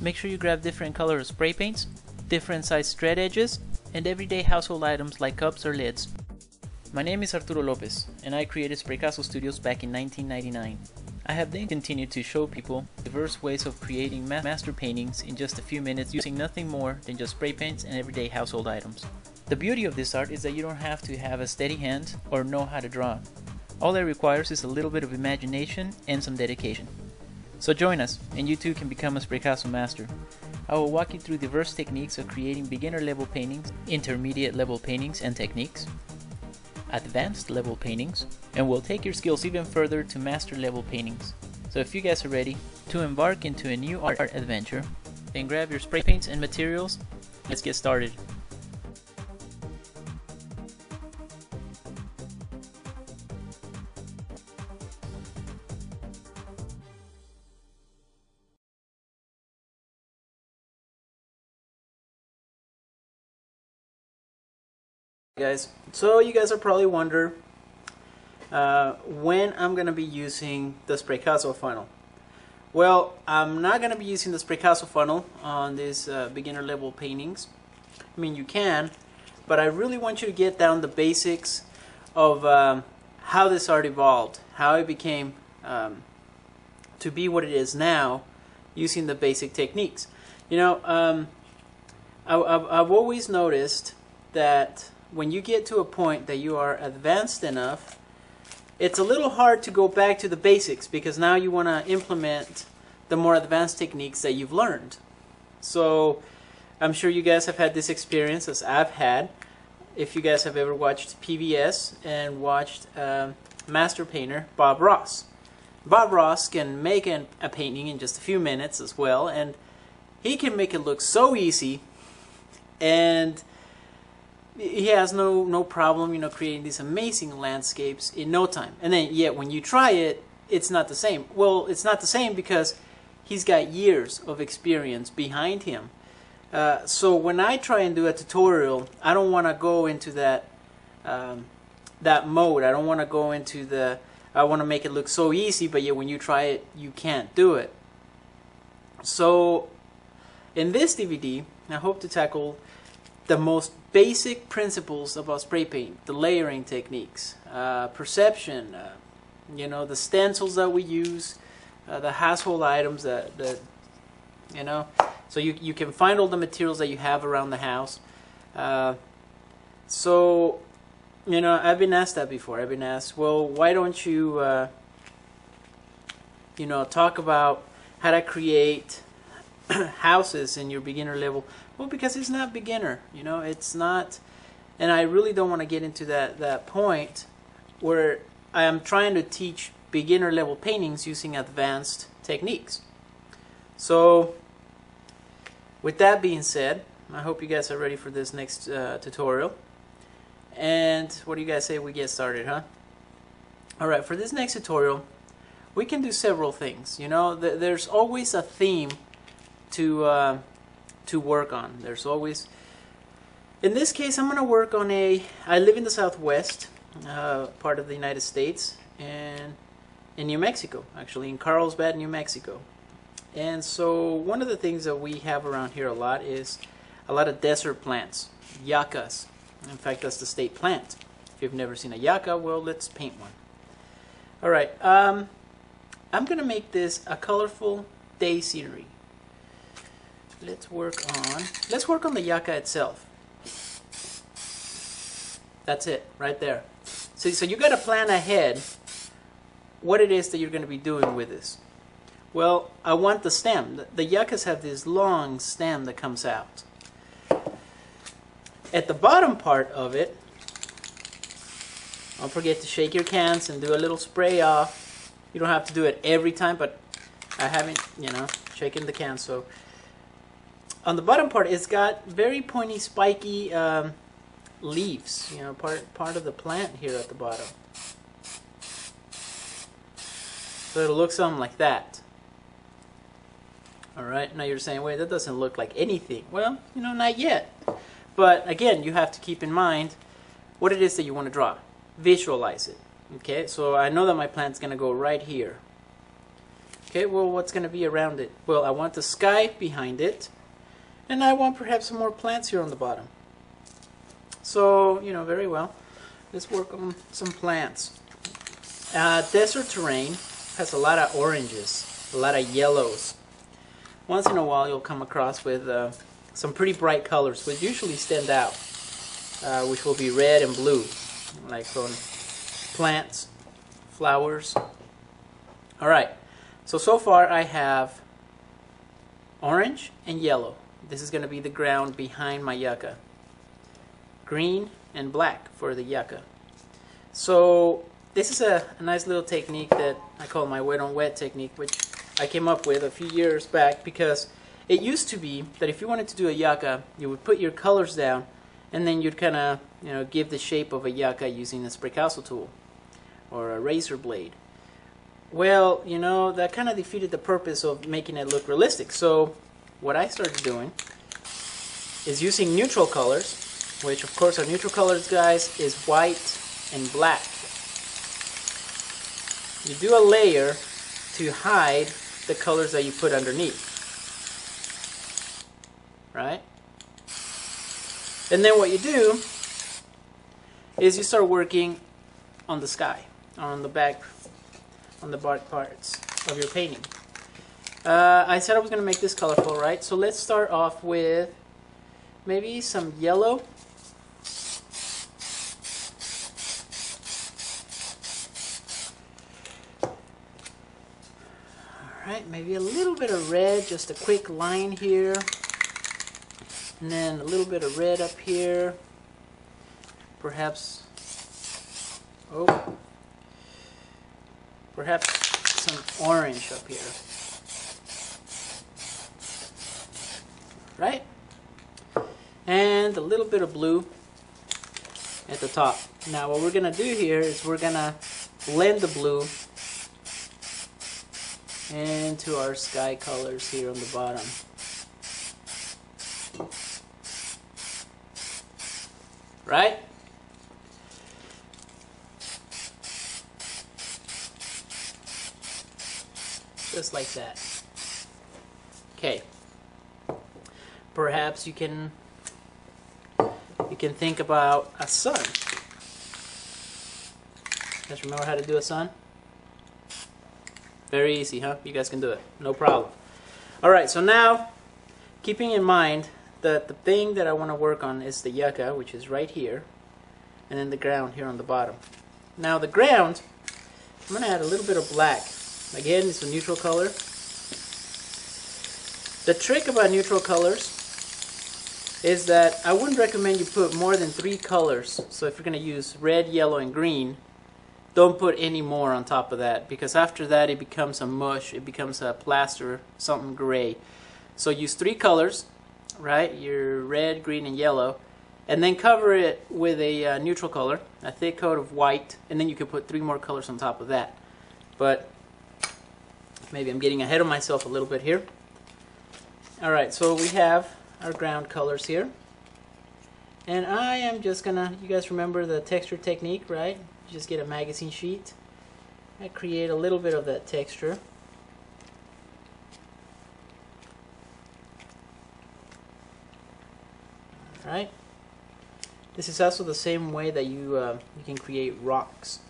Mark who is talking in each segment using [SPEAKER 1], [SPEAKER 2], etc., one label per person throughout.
[SPEAKER 1] Make sure you grab different color spray paints, different size thread edges, and everyday household items like cups or lids. My name is Arturo Lopez, and I created Spraycasso Studios back in 1999. I have then continued to show people diverse ways of creating master paintings in just a few minutes using nothing more than just spray paints and everyday household items. The beauty of this art is that you don't have to have a steady hand or know how to draw. All it requires is a little bit of imagination and some dedication. So join us, and you too can become a Spraycasso master. I will walk you through diverse techniques of creating beginner level paintings, intermediate level paintings and techniques, advanced level paintings, and we'll take your skills even further to master level paintings. So if you guys are ready to embark into a new art adventure, then grab your spray paints and materials. Let's get started. Guys, so you guys are probably wondering when I'm gonna be using the Spraycasso funnel. Well, I'm not gonna be using the Spraycasso funnel on these beginner level paintings. I mean, you can, but I really want you to get down the basics of how this art evolved, how it became to be what it is now, using the basic techniques. You know, I've always noticed that when you get to a point that you are advanced enough, it's a little hard to go back to the basics because now you want to implement the more advanced techniques that you've learned. So I'm sure you guys have had this experience as I've had. If you guys have ever watched PBS and watched master painter Bob Ross. Bob Ross can make a painting in just a few minutes as well, and he can make it look so easy, and he has no problem, you know, creating these amazing landscapes in no time. And then yet when you try it, it's not the same. Well, it's not the same because he's got years of experience behind him. So when I try and do a tutorial, I don't want to go into that mode. I don't want to go into I want to make it look so easy, but yet when you try it, you can't do it. So in this DVD, I hope to tackle the most basic principles about spray paint, the layering techniques, perception, you know, the stencils that we use, the household items that you know, so you can find all the materials that you have around the house. So, you know, I've been asked that before. I've been asked, well, why don't you, you know, talk about how to create houses in your beginner level? Well, because it's not beginner, you know, it's not, and I really don't want to get into that point where I am trying to teach beginner level paintings using advanced techniques. So with that being said, I hope you guys are ready for this next tutorial. And what do you guys say we get started, huh? Alright, for this next tutorial, we can do several things. You know, there's always a theme to work on. There's always, in this case, I'm going to work on I live in the Southwest part of the United States, and in New Mexico, actually in Carlsbad, New Mexico. And so one of the things that we have around here a lot is a lot of desert plants, yuccas. In fact, that's the state plant. If you've never seen a yucca, well, let's paint one. Alright, I'm going to make this a colorful day scenery. Let's work on the yucca itself. That's it, right there. So you got to plan ahead what it is that you're going to be doing with this. Well, I want the stem. The yuccas have this long stem that comes out. At the bottom part of it, don't forget to shake your cans and do a little spray off. You don't have to do it every time, but I haven't, you know, shaken the can, so on the bottom part, it's got very pointy, spiky leaves. You know, part of the plant here at the bottom. So it'll look something like that. All right. Now you're saying, wait, that doesn't look like anything. Well, you know, not yet. But again, you have to keep in mind what it is that you want to draw. Visualize it. Okay. So I know that my plant's gonna go right here. Okay, well, what's going to be around it? Well, I want the sky behind it, and I want perhaps some more plants here on the bottom. So, you know, very well. Let's work on some plants. Desert terrain has a lot of oranges, a lot of yellows. Once in a while you'll come across with some pretty bright colors which usually stand out, which will be red and blue, like on plants, flowers. Alright, so far I have orange and yellow. This is going to be the ground behind my yucca. Green and black for the yucca. So this is a nice little technique that I call my wet on wet technique, which I came up with a few years back, because it used to be that if you wanted to do a yucca, you would put your colors down and then you'd kind of, you know, give the shape of a yucca using a spray castle tool or a razor blade. Well, you know, that kind of defeated the purpose of making it look realistic. So what I started doing is using neutral colors, which of course our neutral colors, guys, is white and black. You do a layer to hide the colors that you put underneath, right? And then what you do is you start working on the sky, on the back, on the bark parts of your painting. I said I was going to make this colorful, right? So let's start off with maybe some yellow. Alright, maybe a little bit of red, just a quick line here. And then a little bit of red up here. Perhaps, perhaps some orange up here. Right? And a little bit of blue at the top. Now what we're going to do here is we're going to blend the blue into our sky colors here on the bottom. Right? Just like that. Okay. Perhaps you can think about a sun. You guys remember how to do a sun? Very easy, huh? You guys can do it. No problem. Alright, so now, keeping in mind that the thing that I want to work on is the yucca, which is right here, and then the ground here on the bottom. Now the ground, I'm going to add a little bit of black. Again, it's a neutral color. The trick about neutral colors is that I wouldn't recommend you put more than 3 colors. So if you're going to use red, yellow, and green, don't put any more on top of that, because after that it becomes a mush, it becomes a plaster, something gray. So use 3 colors, right? Your red, green, and yellow, and then cover it with a neutral color, a thick coat of white, and then you can put 3 more colors on top of that. But maybe I'm getting ahead of myself a little bit here. Alright, so we have our ground colors here. And I am just gonna, you guys remember the texture technique, right? You just get a magazine sheet. I create a little bit of that texture. Alright. This is also the same way that you can create rocks.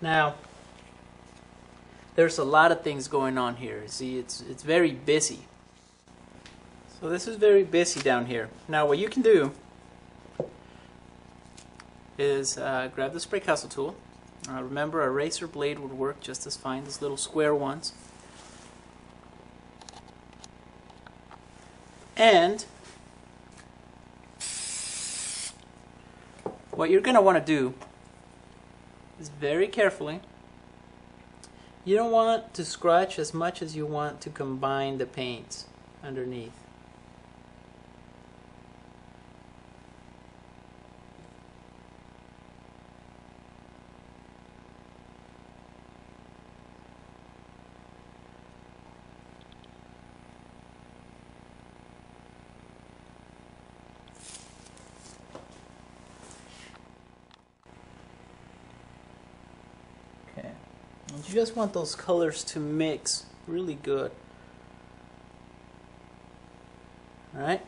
[SPEAKER 1] Now, there's a lot of things going on here. See, it's very busy. So this is very busy down here. Now what you can do is grab the spray castle tool. Remember, a razor blade would work just as fine, these little square ones. And what you're going to want to do is very carefully, you don't want to scratch as much as you want to combine the paints underneath. And you just want those colors to mix really good. Alright?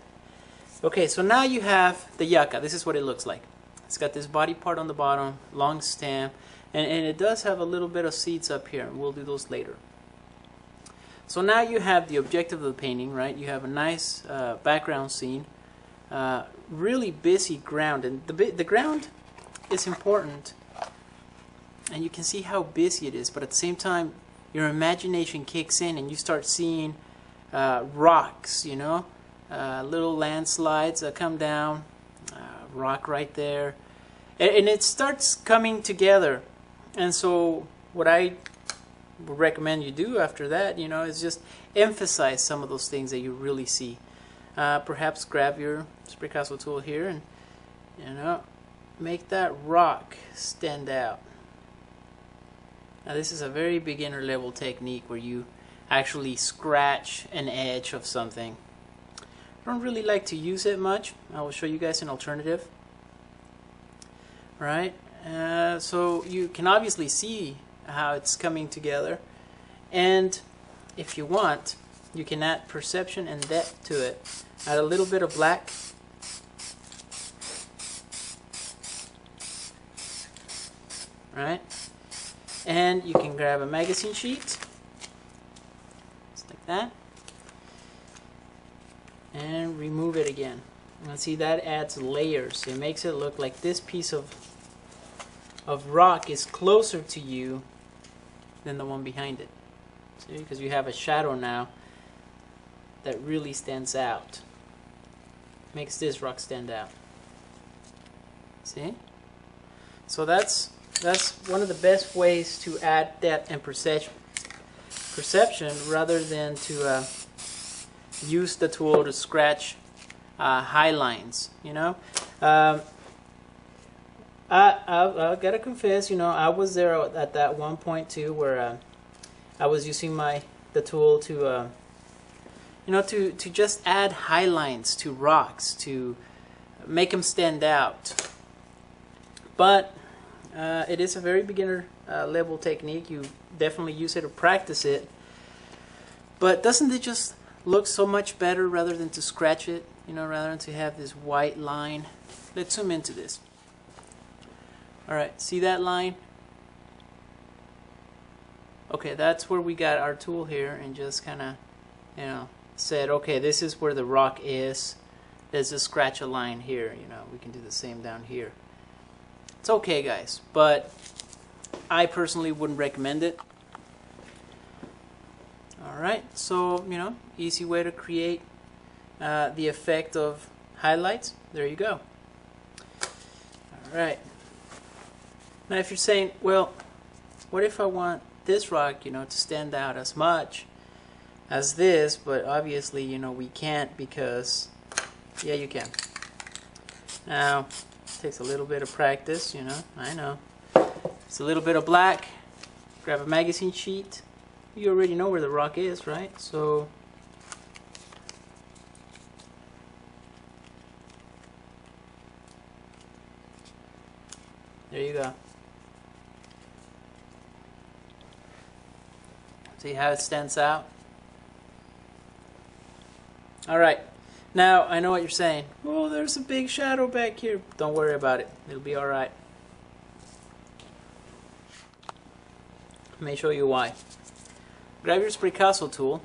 [SPEAKER 1] Okay, so now you have the yucca. This is what it looks like. It's got this body part on the bottom, long stem, and it does have a little bit of seeds up here, and we'll do those later. So now you have the objective of the painting, right? You have a nice background scene, really busy ground, and the ground is important, and you can see how busy it is, but at the same time your imagination kicks in and you start seeing rocks, you know, little landslides that come down, rock right there, and it starts coming together. And so what I would recommend you do after that, you know, is just emphasize some of those things that you really see. Perhaps grab your Picasso tool here and, you know, make that rock stand out. Now this is a very beginner level technique where you actually scratch an edge of something. I don't really like to use it much. I will show you guys an alternative. Right? So you can obviously see how it's coming together, and if you want, you can add perception and depth to it. Add a little bit of black, right? And you can grab a magazine sheet, just like that, and remove it again. And see, that adds layers. It makes it look like this piece of rock is closer to you than the one behind it. See, because you have a shadow now that really stands out. Makes this rock stand out. See? So that's one of the best ways to add depth and perception rather than to use the tool to scratch high lines, you know. I gotta confess, you know, I was there at that one point too, where I was using the tool to, you know, to just add high lines to rocks to make them stand out. But it is a very beginner level technique. You definitely use it to practice it. But doesn't it just look so much better rather than to scratch it? You know, rather than to have this white line. Let's zoom into this. Alright, see that line? Okay, that's where we got our tool here and just kind of, you know, said, okay, this is where the rock is. Let's just scratch a line here. You know, we can do the same down here. It's okay, guys, but I personally wouldn't recommend it. Alright, so, you know, easy way to create the effect of highlights. There you go. Alright. Now if you're saying, well, what if I want this rock, you know, to stand out as much as this, but obviously, you know, we can't because, yeah, you can. Now, it takes a little bit of practice, you know, I know. It's a little bit of black, grab a magazine sheet. You already know where the rock is, right? So, there you go. See how it stands out? Alright, now I know what you're saying. Oh, there's a big shadow back here. Don't worry about it. It'll be alright. Let me show you why. Grab your Picasso tool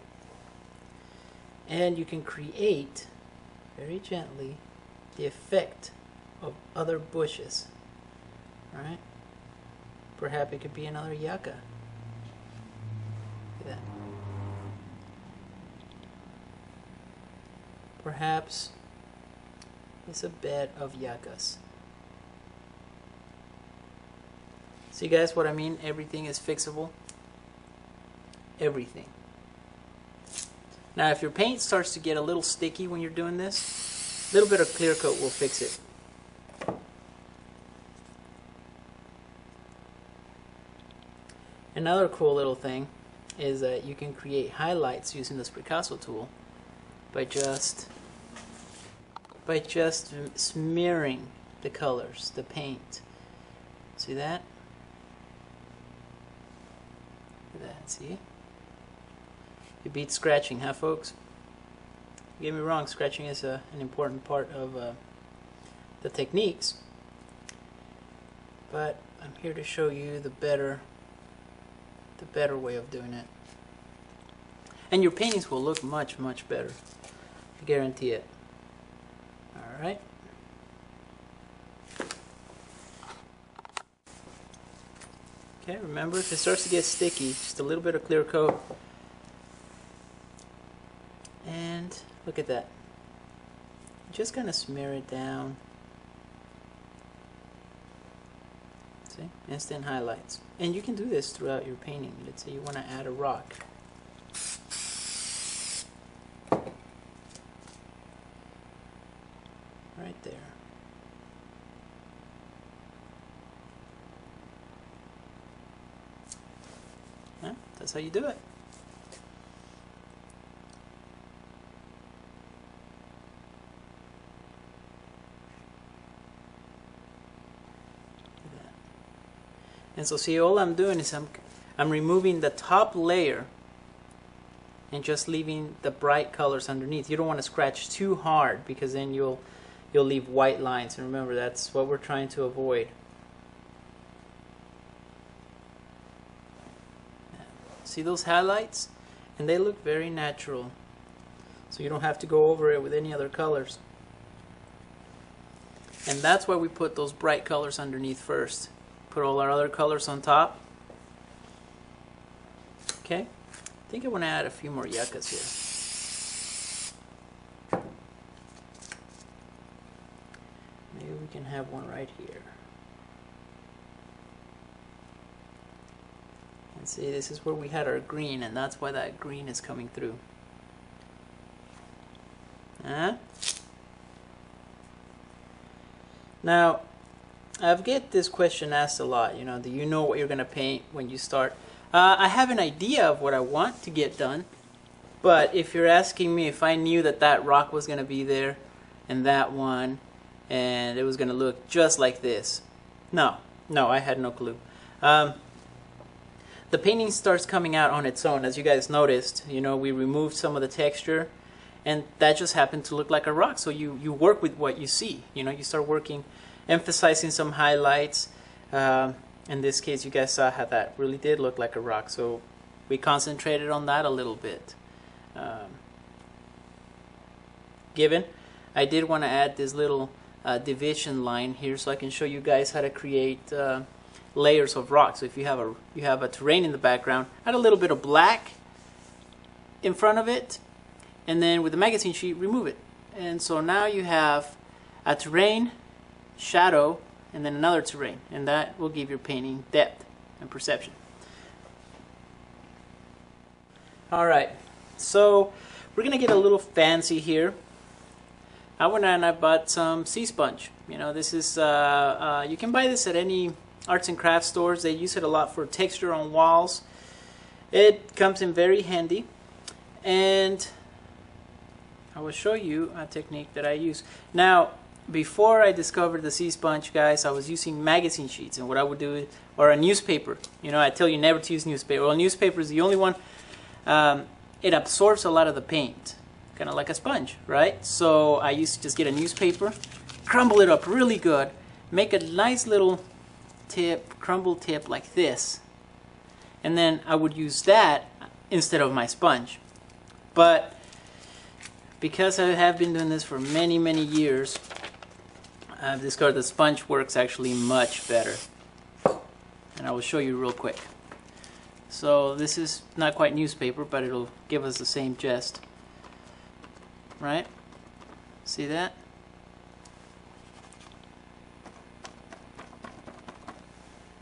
[SPEAKER 1] and you can create, very gently, the effect of other bushes. Alright? Perhaps it could be another yucca. That. Perhaps it's a bed of yuccas. See, guys, what I mean? Everything is fixable. Everything. Now, if your paint starts to get a little sticky when you're doing this, a little bit of clear coat will fix it. Another cool little thing is that you can create highlights using this Picasso tool by just smearing the colors, the paint. See that? See? It beats scratching, huh, folks? Don't get me wrong, scratching is an important part of the techniques, but I'm here to show you the better way of doing it. And your paintings will look much, much better. I guarantee it. Alright. Okay, remember, if it starts to get sticky, just a little bit of clear coat. And look at that. Just kind of smear it down. See? Instant highlights. And you can do this throughout your painting. Let's say you want to add a rock. Right there. Yeah, that's how you do it. And so see, all I'm doing is I'm removing the top layer and just leaving the bright colors underneath. You don't want to scratch too hard because then you'll leave white lines, and remember, that's what we're trying to avoid. See those highlights? And they look very natural, so you don't have to go over it with any other colors. And that's why we put those bright colors underneath first. Put all our other colors on top. Okay, I think I want to add a few more yuccas here. Maybe we can have one right here. And see, this is where we had our green, and that's why that green is coming through. Now, I get this question asked a lot, you know, do you know what you're going to paint when you start? I have an idea of what I want to get done, but if you're asking me if I knew that that rock was going to be there, and that one, and it was going to look just like this, no, I had no clue. The painting starts coming out on its own. As you guys noticed, you know, we removed some of the texture, and that just happened to look like a rock. So you work with what you see, you know, you start working, emphasizing some highlights. In this case, you guys saw how that really did look like a rock, so we concentrated on that a little bit. Given, I did want to add this little division line here so I can show you guys how to create layers of rock. So if you have a terrain in the background, add a little bit of black in front of it, and then with the magazine sheet, remove it. And so now you have a terrain, shadow, and then another terrain, and that will give your painting depth and perception. Alright, so we're gonna get a little fancy here. I went out and I bought some sea sponge. You know, this is you can buy this at any arts and crafts stores. They use it a lot for texture on walls. It comes in very handy, and I will show you a technique that I use. Now, before I discovered the sea sponge, guys, I was using magazine sheets, and what I would do, or a newspaper. You know, I tell you never to use newspaper. Well, newspaper is the only one. It absorbs a lot of the paint, kind of like a sponge, right? So I used to just get a newspaper, crumble it up really good, make a nice little tip, crumble tip like this, and then I would use that instead of my sponge. But because I have been doing this for many, many years, I've discovered the sponge works actually much better, and I will show you real quick. So this is not quite newspaper, but it'll give us the same gist, right? See that?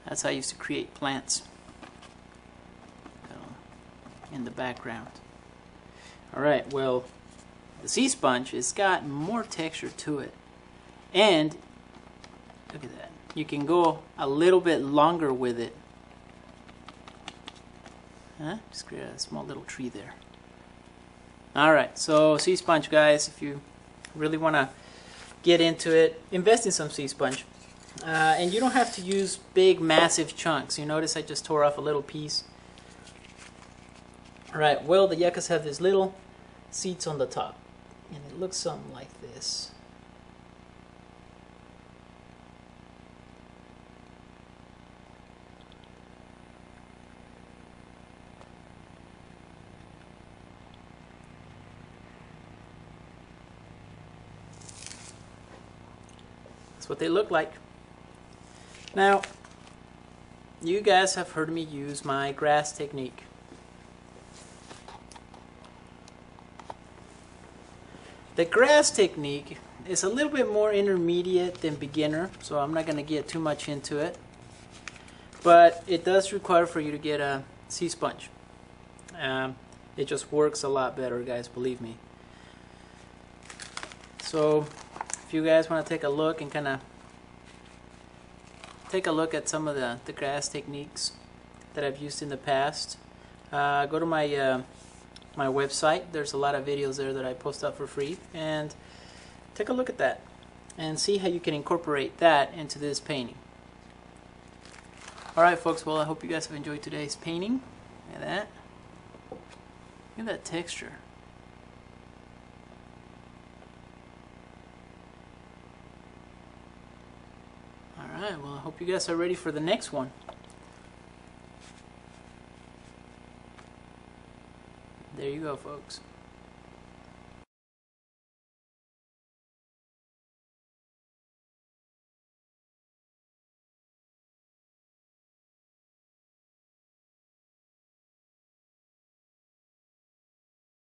[SPEAKER 1] That's how I used to create plants in the background. Alright, well, the sea sponge has got more texture to it. And look at that. You can go a little bit longer with it. Just create a small little tree there. Alright, so sea sponge, guys, if you really want to get into it, invest in some sea sponge. And you don't have to use big, massive chunks. You notice I just tore off a little piece. Alright, well, the yuccas have these little seeds on the top, and it looks something like this. That's what they look like. Now, you guys have heard me use my grass technique. The grass technique is a little bit more intermediate than beginner, so I'm not going to get too much into it. But it does require for you to get a sea sponge. It just works a lot better, guys, believe me. So if you guys want to take a look and kind of take a look at some of the grass techniques that I've used in the past, go to my my website. There's a lot of videos there that I post up for free, and take a look at that and see how you can incorporate that into this painting. Alright folks, well, I hope you guys have enjoyed today's painting. Look at that. Look at that texture. Alright, well, I hope you guys are ready for the next one. There you go, folks.